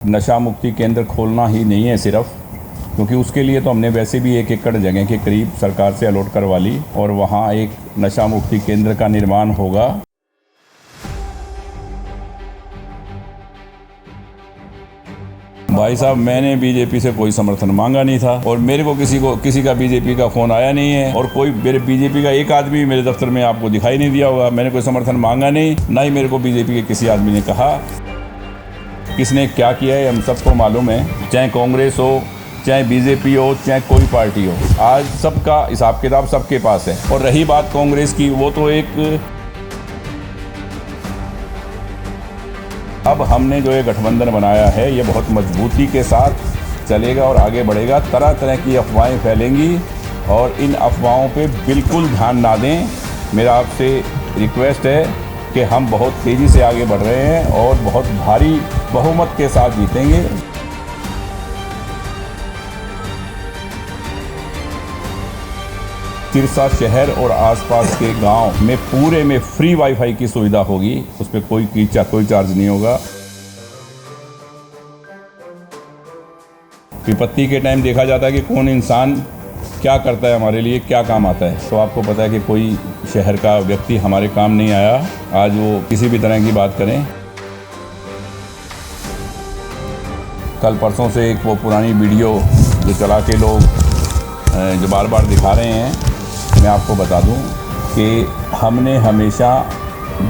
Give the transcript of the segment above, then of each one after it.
नशा मुक्ति केंद्र खोलना ही नहीं है सिर्फ, क्योंकि उसके लिए तो हमने वैसे भी 1 एकड़ जगह के करीब सरकार से अलॉट करवा ली और वहाँ एक नशा मुक्ति केंद्र का निर्माण होगा। भाई साहब, मैंने बीजेपी से कोई समर्थन मांगा नहीं था और मेरे को किसी का बीजेपी का फ़ोन आया नहीं है और कोई मेरे बीजेपी का एक आदमी मेरे दफ्तर में आपको दिखाई नहीं दिया होगा। मैंने कोई समर्थन मांगा नहीं, ना ही मेरे को बीजेपी के किसी आदमी ने कहा। किसने क्या किया है हम सबको मालूम है, चाहे कांग्रेस हो, चाहे बीजेपी हो, चाहे कोई पार्टी हो। आज सबका हिसाब किताब सबके पास है। और रही बात कांग्रेस की, वो तो अब हमने जो ये गठबंधन बनाया है ये बहुत मजबूती के साथ चलेगा और आगे बढ़ेगा। तरह तरह की अफवाहें फैलेंगी और इन अफवाहों पे बिल्कुल ध्यान ना दें। मेरा आपसे रिक्वेस्ट है कि हम बहुत तेज़ी से आगे बढ़ रहे हैं और बहुत भारी बहुमत के साथ जीतेंगे। सिरसा शहर और आसपास के गांव में पूरे में फ्री वाईफाई की सुविधा होगी, उस पर कोई चार्ज नहीं होगा। विपत्ति के टाइम देखा जाता है कि कौन इंसान क्या करता है, हमारे लिए क्या काम आता है। तो आपको पता है कि कोई शहर का व्यक्ति हमारे काम नहीं आया। आज वो किसी भी तरह की बात करें। कल परसों से एक वो पुरानी वीडियो जो चला के लोग जो बार बार दिखा रहे हैं, मैं आपको बता दूं कि हमने हमेशा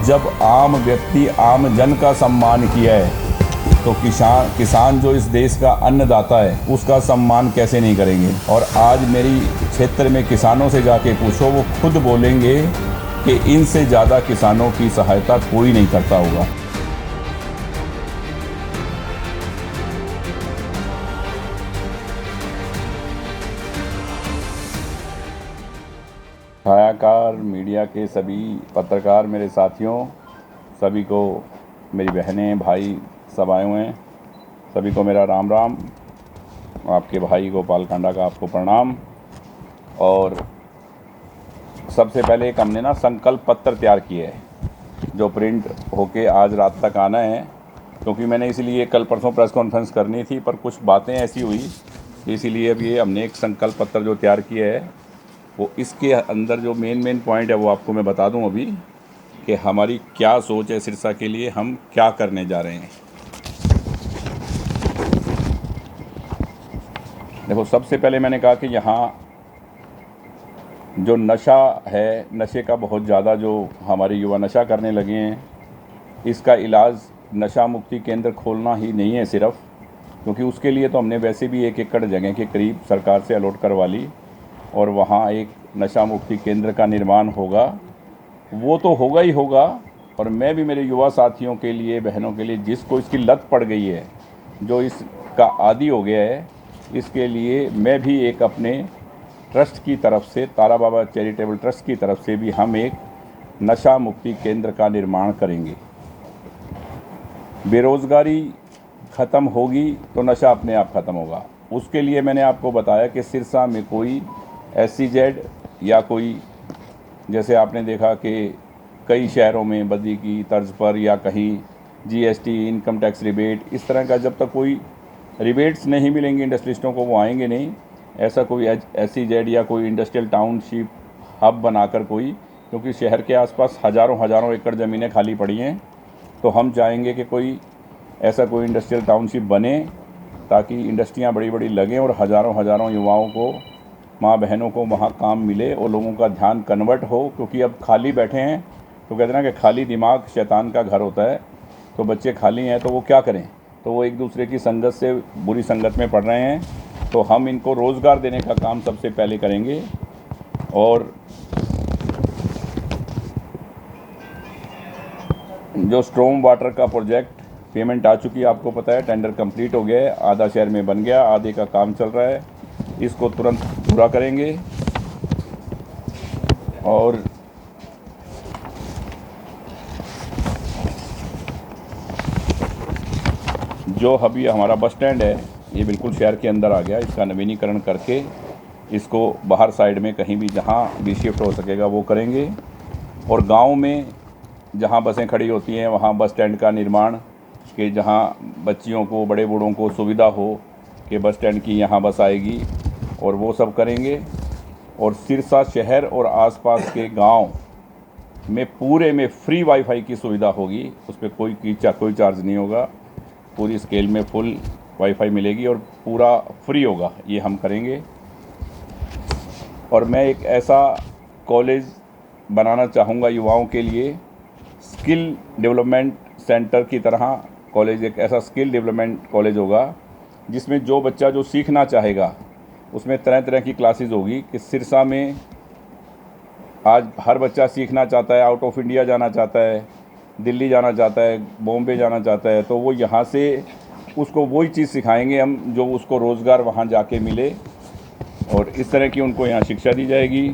जब आम व्यक्ति आम जन का सम्मान किया है तो किसान जो इस देश का अन्नदाता है उसका सम्मान कैसे नहीं करेंगे। और आज मेरी क्षेत्र में किसानों से जाके पूछो, वो खुद बोलेंगे कि इनसे ज़्यादा किसानों की सहायता कोई नहीं करता होगा। छायाकार मीडिया के सभी पत्रकार मेरे साथियों, सभी को, मेरी बहनें भाई सब आए हुए हैं, सभी को मेरा राम राम। आपके भाई गोपाल कांडा का आपको प्रणाम। और सबसे पहले एक हमने ना संकल्प पत्र तैयार किए है जो प्रिंट होके आज रात तक आना है, क्योंकि मैंने इसीलिए कल परसों प्रेस कॉन्फ्रेंस करनी थी पर कुछ बातें ऐसी हुई, इसीलिए अब ये हमने एक संकल्प पत्र जो तैयार किया है वो इसके अंदर जो मेन पॉइंट है वो आपको मैं बता दूं अभी कि हमारी क्या सोच है सिरसा के लिए, हम क्या करने जा रहे हैं। देखो, सबसे पहले मैंने कहा कि यहाँ जो नशा है, नशे का बहुत ज़्यादा जो हमारे युवा नशा करने लगे हैं, इसका इलाज नशा मुक्ति केंद्र खोलना ही नहीं है सिर्फ, क्योंकि उसके लिए तो हमने वैसे भी 1 एकड़ जगह के करीब सरकार से अलॉट करवा ली और वहाँ एक नशा मुक्ति केंद्र का निर्माण होगा। वो तो होगा ही होगा। और मैं भी मेरे युवा साथियों के लिए, बहनों के लिए, जिसको इसकी लत पड़ गई है, जो इसका आदी हो गया है, इसके लिए मैं भी एक अपने ट्रस्ट की तरफ से, तारा बाबा चैरिटेबल ट्रस्ट की तरफ से भी हम एक नशा मुक्ति केंद्र का निर्माण करेंगे। बेरोज़गारी ख़त्म होगी तो नशा अपने आप ख़त्म होगा। उसके लिए मैंने आपको बताया कि सिरसा में कोई SEZ या कोई, जैसे आपने देखा कि कई शहरों में बद्दी की तर्ज पर या कहीं GST, इनकम टैक्स रिबेट, इस तरह का जब तक कोई रिबेट्स नहीं मिलेंगे इंडस्ट्रिस्टों को, वो आएंगे नहीं। ऐसा कोई SEZ या कोई इंडस्ट्रियल टाउनशिप हब बनाकर कोई, क्योंकि शहर के आसपास हज़ारों एकड़ ज़मीनें खाली पड़ी हैं, तो हम चाहेंगे कि कोई ऐसा कोई इंडस्ट्रियल टाउनशिप बने ताकि इंडस्ट्रियां बड़ी बड़ी लगें और हज़ारों युवाओं को, माँ बहनों को वहाँ काम मिले और लोगों का ध्यान कन्वर्ट हो। क्योंकि अब खाली बैठे हैं तो कहते हैं ना कि खाली दिमाग शैतान का घर होता है। तो बच्चे खाली हैं तो वो क्या करें, तो वो एक दूसरे की संगत से बुरी संगत में पड़ रहे हैं। तो हम इनको रोज़गार देने का काम सबसे पहले करेंगे। और जो स्ट्रॉम वाटर का प्रोजेक्ट, पेमेंट आ चुकी है, आपको पता है, टेंडर कंप्लीट हो गया है, आधा शहर में बन गया, आधे का काम चल रहा है, इसको तुरंत पूरा करेंगे। और जो अभी हमारा बस स्टैंड है ये बिल्कुल शहर के अंदर आ गया, इसका नवीनीकरण करके इसको बाहर साइड में कहीं भी जहाँ भी शिफ्ट हो सकेगा वो करेंगे। और गांव में जहाँ बसें खड़ी होती हैं वहाँ बस स्टैंड का निर्माण कि जहाँ बच्चियों को, बड़े बूढ़ों को सुविधा हो कि बस स्टैंड की यहाँ बस आएगी, और वो सब करेंगे। और सिरसा शहर और आसपास के गांव में पूरे में फ्री वाईफाई की सुविधा होगी, उस पर कोई चार्ज नहीं होगा। पूरी स्केल में फुल वाईफाई मिलेगी और पूरा फ्री होगा, ये हम करेंगे। और मैं एक ऐसा कॉलेज बनाना चाहूँगा युवाओं के लिए, स्किल डेवलपमेंट सेंटर की तरह कॉलेज, एक ऐसा स्किल डेवलपमेंट कॉलेज होगा जिसमें जो बच्चा जो सीखना चाहेगा उसमें तरह तरह की क्लासेस होगी। कि सिरसा में आज हर बच्चा सीखना चाहता है, आउट ऑफ इंडिया जाना चाहता है, दिल्ली जाना चाहता है, बॉम्बे जाना चाहता है, तो वो यहाँ से उसको वही चीज़ सिखाएंगे हम जो उसको रोज़गार वहाँ जाके मिले, और इस तरह की उनको यहाँ शिक्षा दी जाएगी।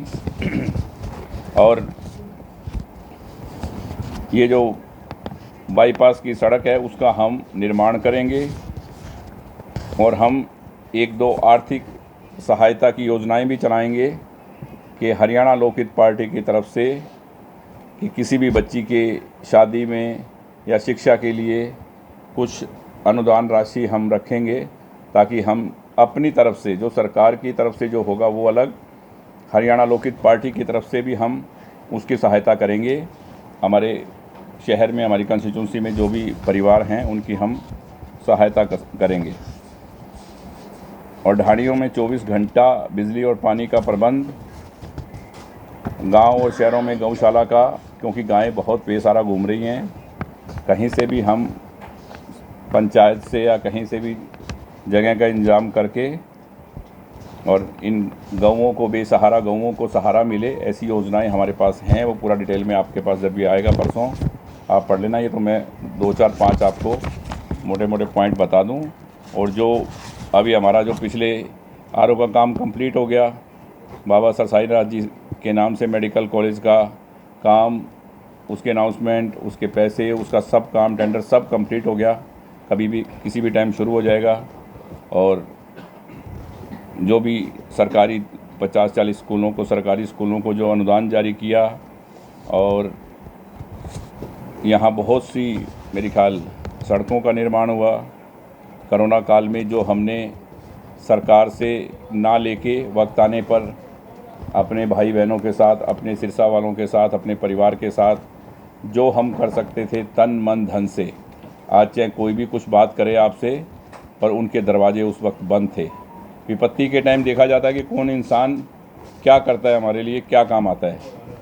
और ये जो बाईपास की सड़क है उसका हम निर्माण करेंगे, और हम एक दो आर्थिक सहायता की योजनाएं भी चलाएंगे कि हरियाणा लोकहित पार्टी की तरफ से कि किसी भी बच्ची के शादी में या शिक्षा के लिए कुछ अनुदान राशि हम रखेंगे, ताकि हम अपनी तरफ से जो सरकार की तरफ से जो होगा वो अलग, हरियाणा लोकहित पार्टी की तरफ से भी हम उसकी सहायता करेंगे। हमारे शहर में, हमारी कंस्टिट्यूंसी में जो भी परिवार हैं उनकी हम सहायता करेंगे। और ढाणियों में 24 घंटा बिजली और पानी का प्रबंध, गांव और शहरों में गौशाला का, क्योंकि गायें बहुत बेसहारा घूम रही हैं, कहीं से भी हम पंचायत से या कहीं से भी जगह का इंतजाम करके और इन गौवों को, बेसहारा गौवों को सहारा मिले, ऐसी योजनाएं हमारे पास हैं। वो पूरा डिटेल में आपके पास जब भी आएगा परसों आप पढ़ लेना। ये तो मैं 2 4 5 आपको मोटे मोटे पॉइंट बता दूं। और जो अभी हमारा जो पिछले आरओ का काम कंप्लीट हो गया, बाबा सर साईंनाथ जी के नाम से मेडिकल कॉलेज का काम, उसके अनाउंसमेंट, उसके पैसे, उसका सब काम, टेंडर सब कंप्लीट हो गया, कभी भी किसी भी टाइम शुरू हो जाएगा। और जो भी सरकारी 50-40 स्कूलों को, सरकारी स्कूलों को जो अनुदान जारी किया, और यहाँ बहुत सी मेरे ख्याल सड़कों का निर्माण हुआ। कोरोना काल में जो हमने सरकार से ना लेके वक्त आने पर अपने भाई बहनों के साथ, अपने सिरसा वालों के साथ, अपने परिवार के साथ जो हम कर सकते थे तन मन धन से, आज चाहे कोई भी कुछ बात करे आपसे, पर उनके दरवाजे उस वक्त बंद थे। विपत्ति के टाइम देखा जाता है कि कौन इंसान क्या करता है, हमारे लिए क्या काम आता है।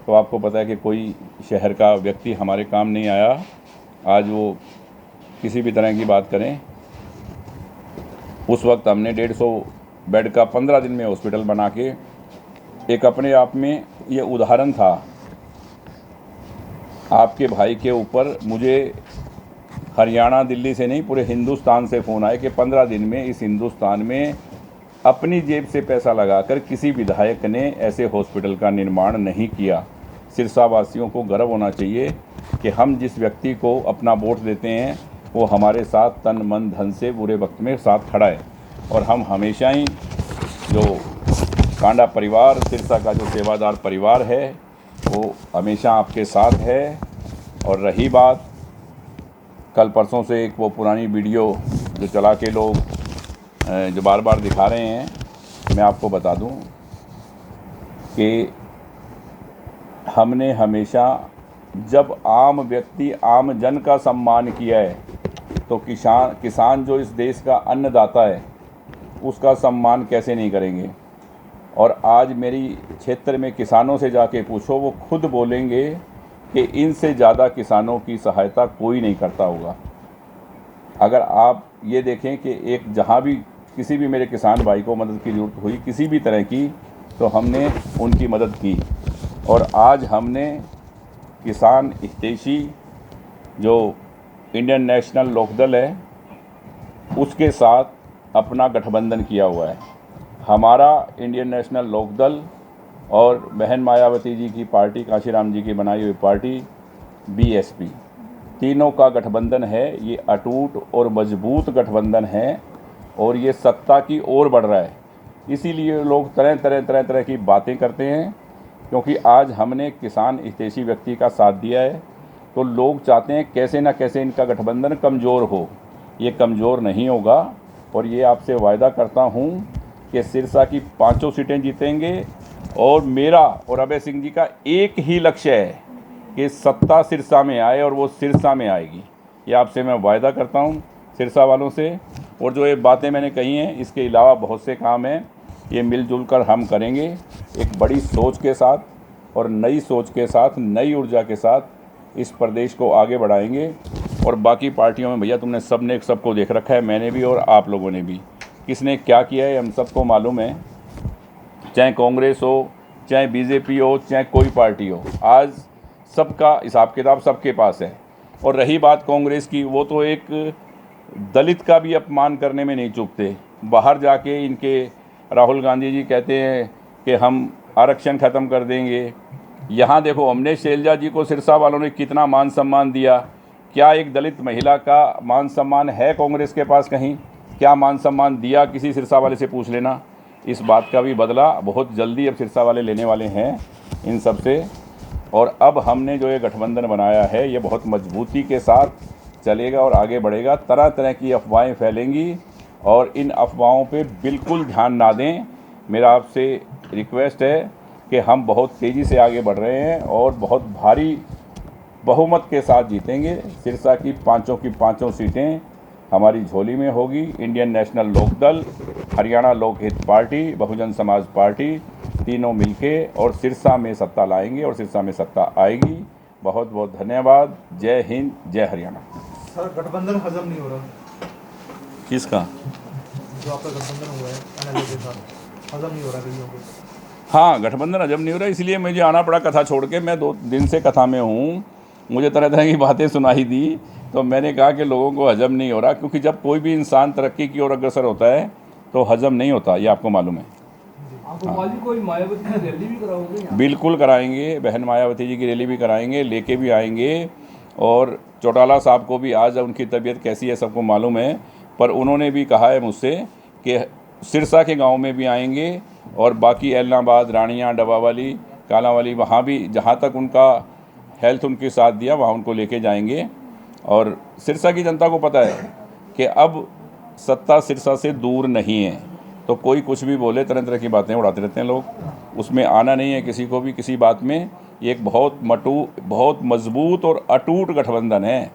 तो आपको पता है कि कोई शहर का व्यक्ति हमारे काम नहीं आया। आज वो किसी भी तरह की बात करें, उस वक्त हमने 150 बेड का 15 दिन में हॉस्पिटल बना के, एक अपने आप में ये उदाहरण था। आपके भाई के ऊपर मुझे हरियाणा, दिल्ली से नहीं, पूरे हिंदुस्तान से फ़ोन आए कि 15 दिन में इस हिंदुस्तान में अपनी जेब से पैसा लगाकर किसी विधायक ने ऐसे हॉस्पिटल का निर्माण नहीं किया। सिरसा वासियों को गर्व होना चाहिए कि हम जिस व्यक्ति को अपना वोट देते हैं वो हमारे साथ तन मन धन से बुरे वक्त में साथ खड़ा है। और हम हमेशा ही, जो कांडा परिवार, सिरसा का जो सेवादार परिवार है, वो हमेशा आपके साथ है। और रही बात कल परसों से एक वो पुरानी वीडियो जो चला के लोग जो बार बार दिखा रहे हैं, मैं आपको बता दूं कि हमने हमेशा जब आम व्यक्ति, आम जन का सम्मान किया है, तो किसान जो इस देश का अन्नदाता है उसका सम्मान कैसे नहीं करेंगे। और आज मेरी क्षेत्र में किसानों से जाके पूछो, वो खुद बोलेंगे कि इनसे ज़्यादा किसानों की सहायता कोई नहीं करता होगा। अगर आप ये देखें कि एक जहाँ भी किसी भी मेरे किसान भाई को मदद की ज़रूरत हुई किसी भी तरह की, तो हमने उनकी मदद की। और आज हमने किसान हितैषी जो इंडियन नेशनल लोकदल है उसके साथ अपना गठबंधन किया हुआ है। हमारा इंडियन नेशनल लोकदल और बहन मायावती जी की पार्टी, काशीराम जी की बनाई हुई पार्टी बीएसपी, तीनों का गठबंधन है। ये अटूट और मजबूत गठबंधन है और ये सत्ता की ओर बढ़ रहा है। इसीलिए लोग तरह तरह की बातें करते हैं, क्योंकि आज हमने किसान हितैषी व्यक्ति का साथ दिया है। तो लोग चाहते हैं कैसे ना कैसे इनका गठबंधन कमज़ोर हो। ये कमज़ोर नहीं होगा और ये आपसे वायदा करता हूँ कि सिरसा की 5 सीटें जीतेंगे। और मेरा और अभय सिंह जी का एक ही लक्ष्य है कि सत्ता सिरसा में आए और वो सिरसा में आएगी। ये आपसे मैं वायदा करता हूँ सिरसा वालों से। और जो ये बातें मैंने कही हैं, इसके अलावा बहुत से काम हैं, ये मिलजुल कर हम करेंगे एक बड़ी सोच के साथ और नई सोच के साथ, नई ऊर्जा के साथ इस प्रदेश को आगे बढ़ाएंगे। और बाकी पार्टियों में भैया तुमने सबने सबको देख रखा है, मैंने भी और आप लोगों ने भी, किसने क्या किया है हम सबको मालूम है। चाहे कांग्रेस हो, चाहे बीजेपी हो, चाहे कोई पार्टी हो, आज सबका हिसाब किताब सबके पास है। और रही बात कांग्रेस की, वो तो एक दलित का भी अपमान करने में नहीं चूकते। बाहर जाके इनके राहुल गांधी जी कहते हैं कि हम आरक्षण ख़त्म कर देंगे। यहाँ देखो, हमने शैलजा जी को सिरसा वालों ने कितना मान सम्मान दिया। क्या एक दलित महिला का मान सम्मान है कांग्रेस के पास कहीं? क्या मान सम्मान दिया? किसी सिरसा वाले से पूछ लेना। इस बात का भी बदला बहुत जल्दी अब सिरसा वाले लेने वाले हैं इन सब से। और अब हमने जो ये गठबंधन बनाया है, ये बहुत मजबूती के साथ चलेगा और आगे बढ़ेगा। तरह तरह की अफवाहें फैलेंगी और इन अफवाहों पे बिल्कुल ध्यान ना दें। मेरा आपसे रिक्वेस्ट है कि हम बहुत तेज़ी से आगे बढ़ रहे हैं और बहुत भारी बहुमत के साथ जीतेंगे। सिरसा की 5 सीटें हमारी झोली में होगी। Indian national Lokdal, Haryana Lokhit party, Bahujan Samaj party, तीनों मिलके और सिरसा में सत्ता लाएंगे और सिरसा में सत्ता आएगी। बहुत बहुत धन्यवाद। जय हिंद, जय हरियाणा। सर, गठबंधन हजम नहीं हो रहा। किसका? जो आपका गठबंधन हुआ है एनएलए के साथ, हजम नहीं हो रहा कईयों को। हाँ, गठबंधन हजम नहीं हो रहा, इसलिए मुझे आना पड़ा कथा छोड़ के। मैं 2 दिन से कथा में हूँ, मुझे तरह तरह की बातें सुनाई दी, तो मैंने कहा कि लोगों को हजम नहीं हो रहा। क्योंकि जब कोई भी इंसान तरक्की की ओर अग्रसर होता है तो हजम नहीं होता, ये आपको मालूम है। कोई मायावती की रैली भी कराओगे? बिल्कुल कराएंगे, बहन मायावती जी की रैली भी कराएंगे, लेके भी आएंगे। और चौटाला साहब को भी, आज उनकी तबीयत कैसी है सबको मालूम है, पर उन्होंने भी कहा है मुझसे कि सिरसा के गांव में भी आएंगे और बाकी एलनाबाद, रानियां, डबावाली, कालावाली, वहाँ भी जहाँ तक उनका हेल्थ उनके साथ दिया वहाँ उनको लेके जाएंगे। और सिरसा की जनता को पता है कि अब सत्ता सिरसा से दूर नहीं है, तो कोई कुछ भी बोले, तरह तरह की बातें उड़ाते रहते हैं लोग। उसमें आना नहीं है किसी को भी किसी बात में। ये एक बहुत मजबूत और अटूट गठबंधन है,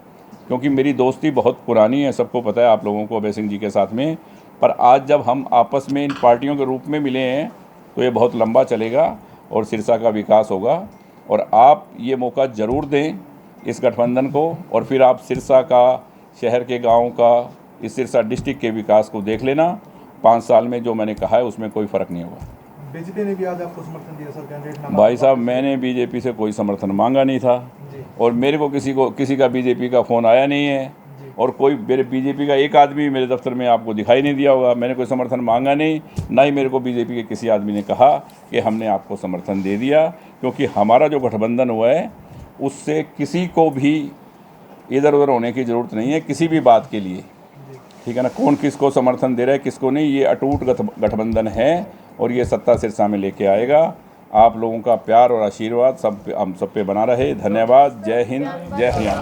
क्योंकि मेरी दोस्ती बहुत पुरानी है, सबको पता है, आप लोगों को, अभय सिंह जी के साथ में। पर आज जब हम आपस में इन पार्टियों के रूप में मिले हैं तो ये बहुत लंबा चलेगा और सिरसा का विकास होगा। और आप ये मौका ज़रूर दें इस गठबंधन को, और फिर आप सिरसा का, शहर के गाँव का, इस सिरसा डिस्ट्रिक्ट के विकास को देख लेना। 5 साल में जो मैंने कहा है उसमें कोई फ़र्क नहीं होगा। बीजेपी ने भी आज आपको समर्थन दिया सर, कैंडिडेट भाई साहब, मैंने बीजेपी से कोई समर्थन मांगा नहीं था और मेरे को किसी का बीजेपी का फ़ोन आया नहीं है, और कोई मेरे बीजेपी का एक आदमी मेरे दफ्तर में आपको दिखाई नहीं दिया होगा। मैंने कोई समर्थन मांगा नहीं, ना ही मेरे को बीजेपी के किसी आदमी ने कहा कि हमने आपको समर्थन दे दिया। क्योंकि हमारा जो गठबंधन हुआ है उससे किसी को भी इधर उधर होने की ज़रूरत नहीं है किसी भी बात के लिए, ठीक है ना। कौन किसको समर्थन दे रहा है, किसको नहीं, ये अटूट गठबंधन है और ये सत्ता सिरसा में लेके आएगा। आप लोगों का प्यार और आशीर्वाद हम सब पे बना रहे। धन्यवाद। जय हिंद, जय हरियाणा।